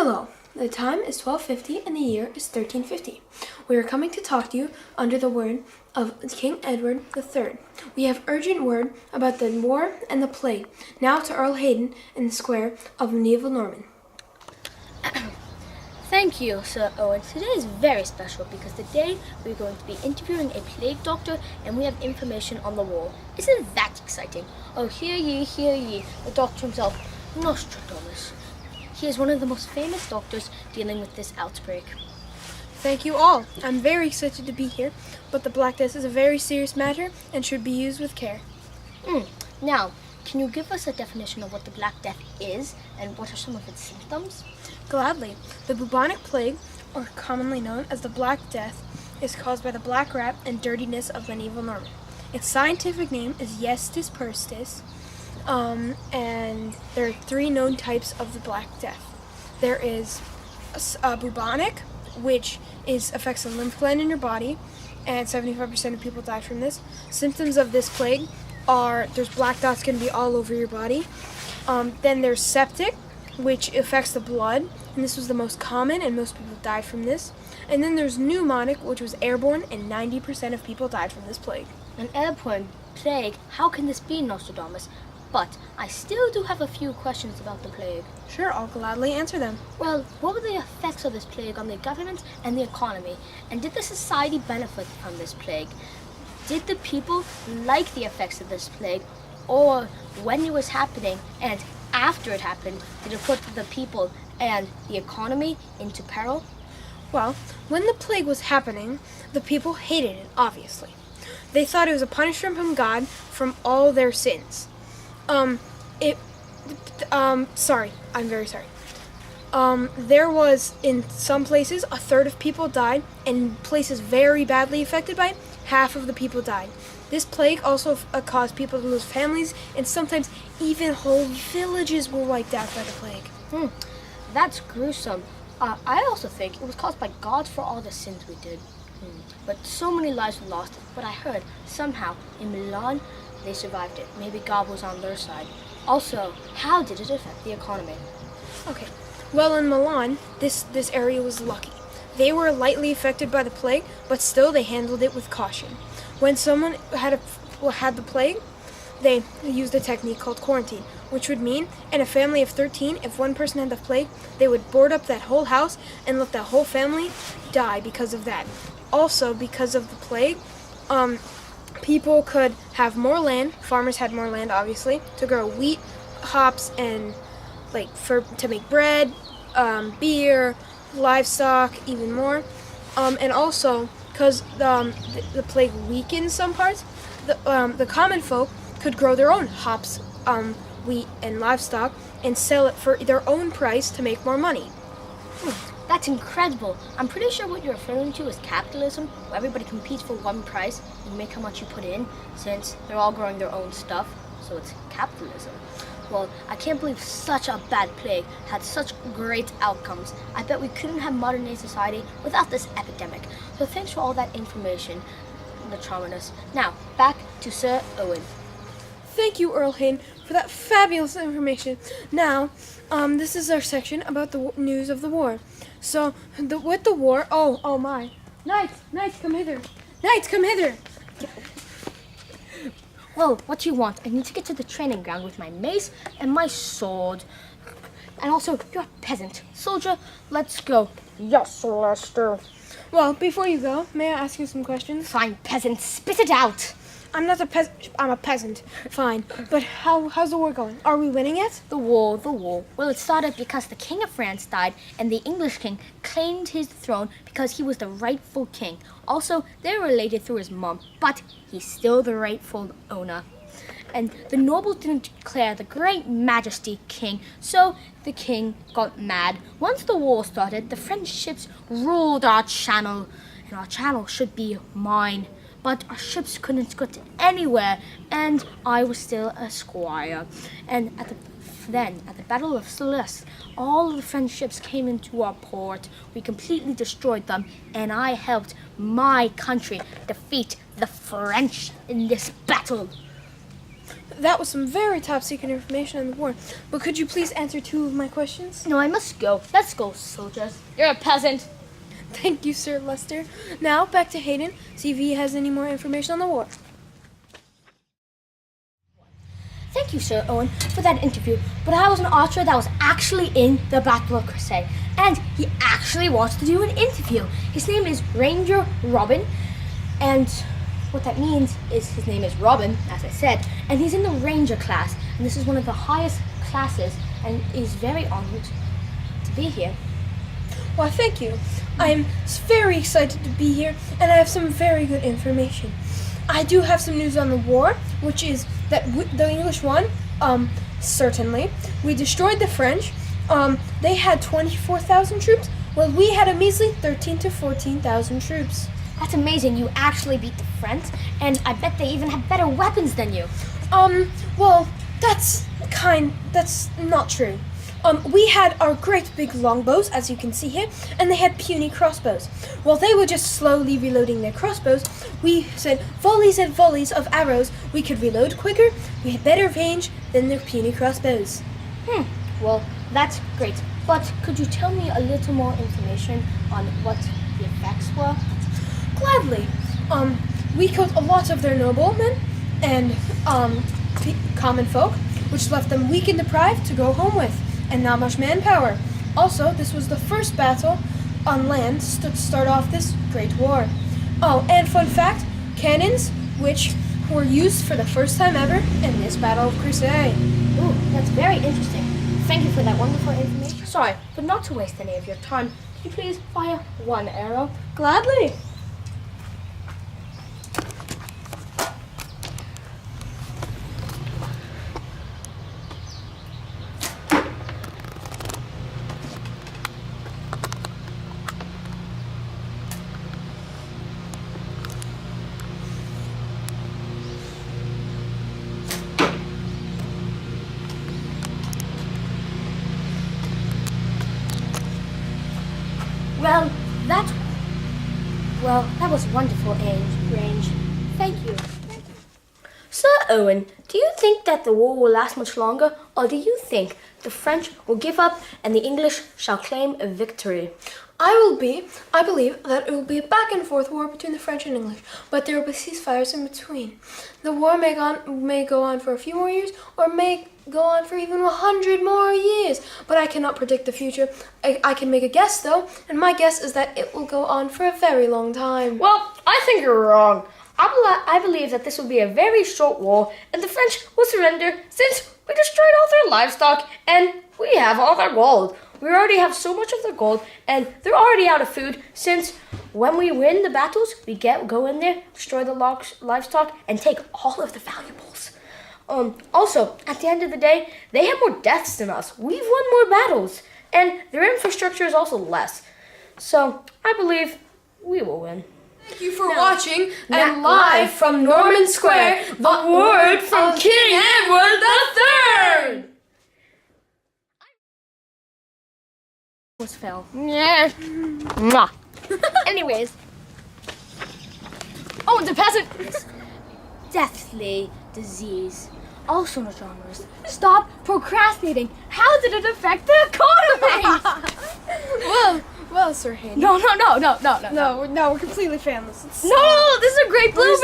Hello, the time is 12:50 and the year is 1350. We are coming to talk to you under the word of King Edward III. We have urgent word about the war and the plague. Now to Earl Hayden in the square of medieval Norman. Thank you, Sir Owen. Today is very special because today we're going to be interviewing a plague doctor and we have information on the war. Isn't that exciting? Oh, hear ye, the doctor himself, Nostradamus. He is one of the most famous doctors dealing with this outbreak. Thank you all. I'm very excited to be here, but the Black Death is a very serious matter and should be used with care. Now, can you give us a definition of what the Black Death is and what are some of its symptoms? Gladly. The bubonic plague, or commonly known as the Black Death, is caused by the black rat and dirtiness of medieval Norman. Its scientific name is Yestis persistis, and there are three known types of the Black Death. There is bubonic, which affects the lymph gland in your body, and 75% of people die from this. Symptoms of this plague are there's black dots going to be all over your body. Then there's septic, which affects the blood, and this was the most common, and most people died from this. And then there's pneumonic, which was airborne, and 90% of people died from this plague. An airborne plague? How can this be, Nostradamus? But I still do have a few questions about the plague. Sure, I'll gladly answer them. Well, what were the effects of this plague on the government and the economy? And did the society benefit from this plague? Did the people like the effects of this plague? Or when it was happening and after it happened, did it put the people and the economy into peril? Well, when the plague was happening, the people hated it, obviously. They thought it was a punishment from God from all their sins. Sorry, I'm very sorry. There was, in some places, a third of people died, and in places very badly affected by it, half of the people died. This plague also caused people to lose families, and sometimes even whole villages were wiped out by the plague. That's gruesome. I also think it was caused by God for all the sins we did. But so many lives were lost. But I heard somehow in Milan they survived it. Maybe God was on their side. Also, how did it affect the economy? Okay, well, in Milan, this area was lucky. They were lightly affected by the plague, but still they handled it with caution. When someone had the plague, they used a technique called quarantine, which would mean in a family of 13, if one person had the plague, they would board up that whole house and let that whole family die because of that. Also, because of the plague, people could have more land. Farmers had more land, obviously, to grow wheat, hops, and to make bread, beer, livestock, even more. And also, because the plague weakened some parts, the common folk could grow their own hops, wheat, and livestock and sell it for their own price to make more money. That's incredible. I'm pretty sure what you're referring to is capitalism, where everybody competes for one price and make how much you put in, since they're all growing their own stuff, so it's capitalism. Well, I can't believe such a bad plague had such great outcomes. I bet we couldn't have modern day society without this epidemic. So thanks for all that information, Metrominus. Now, back to Sir Owen. Thank you, Earl Hayden, for that fabulous information. Now, this is our section about the news of the war. So, with the war, oh my. Knights, come hither. Knights, come hither. Well, what do you want? I need to get to the training ground with my mace and my sword. And also, you're a peasant. Soldier, let's go. Yes, Lester. Well, before you go, may I ask you some questions? Fine, peasant, spit it out. I'm not a peasant. I'm a peasant. Fine. But how's the war going? Are we winning it? The war. Well, it started because the King of France died and the English king claimed his throne because he was the rightful king. Also, they're related through his mom, but he's still the rightful owner. And the nobles didn't declare the great majesty king, so the king got mad. Once the war started, the French ships ruled our channel, and our channel should be mine. But our ships couldn't get anywhere, and I was still a squire. And at the Battle of Celeste, all of the French ships came into our port. We completely destroyed them, and I helped my country defeat the French in this battle. That was some very top-secret information on the war. But could you please answer 2 of my questions? No, I must go. Let's go, soldiers. You're a peasant. Thank you, Sir Lester. Now, back to Hayden, see if he has any more information on the war. Thank you, Sir Owen, for that interview. But I was an archer that was actually in the Battle of Crusade. And he actually wants to do an interview. His name is Ranger Robin. And what that means is his name is Robin, as I said. And he's in the Ranger class. And this is one of the highest classes. And he's very honored to be here. Why, thank you. I'm very excited to be here, and I have some very good information. I do have some news on the war, which is that the English won, certainly. We destroyed the French. They had 24,000 troops, while we had a measly 13 to 14,000 troops. That's amazing. You actually beat the French, and I bet they even have better weapons than you. Well, that's not true. We had our great big longbows, as you can see here, and they had puny crossbows. While they were just slowly reloading their crossbows, we sent volleys and volleys of arrows. We could reload quicker, we had better range than their puny crossbows. Well, that's great. But could you tell me a little more information on what the effects were? Gladly. We killed a lot of their noblemen and common folk, which left them weak and deprived to go home with, and not much manpower. Also, this was the first battle on land to start off this great war. Oh, and fun fact, cannons, which were used for the first time ever in this Battle of Crusade. Ooh, that's very interesting. Thank you for that wonderful information. Sorry, but not to waste any of your time, can you please fire 1 arrow? Gladly. That was wonderful, Range. Thank you. Sir Owen, do you think that the war will last much longer, or do you think the French will give up and the English shall claim a victory? I believe that it will be a back and forth war between the French and English, but there will be ceasefires in between. The war may go on for a few more years, or may go on for even 100 more years, but I cannot predict the future. I can make a guess though, and my guess is that it will go on for a very long time. Well, I think you're wrong. I believe that this will be a very short war, and the French will surrender since we destroyed all their livestock and we have all their gold. We already have so much of their gold, and they're already out of food since when we win the battles, we go in there, destroy the livestock, and take all of the valuables. Also, at the end of the day, they have more deaths than us. We've won more battles, and their infrastructure is also less. So, I believe we will win. Thank you for watching, and live from Norman Square, the word from King Edward III! Was fell. Yeah. Mwah. Anyways. Oh, the peasant! Deathly disease. Also in the genres. Stop procrastinating. How did it affect the economy? Well, Sir Hayden. No. No, we're completely fanless. No, this is a great blueberry.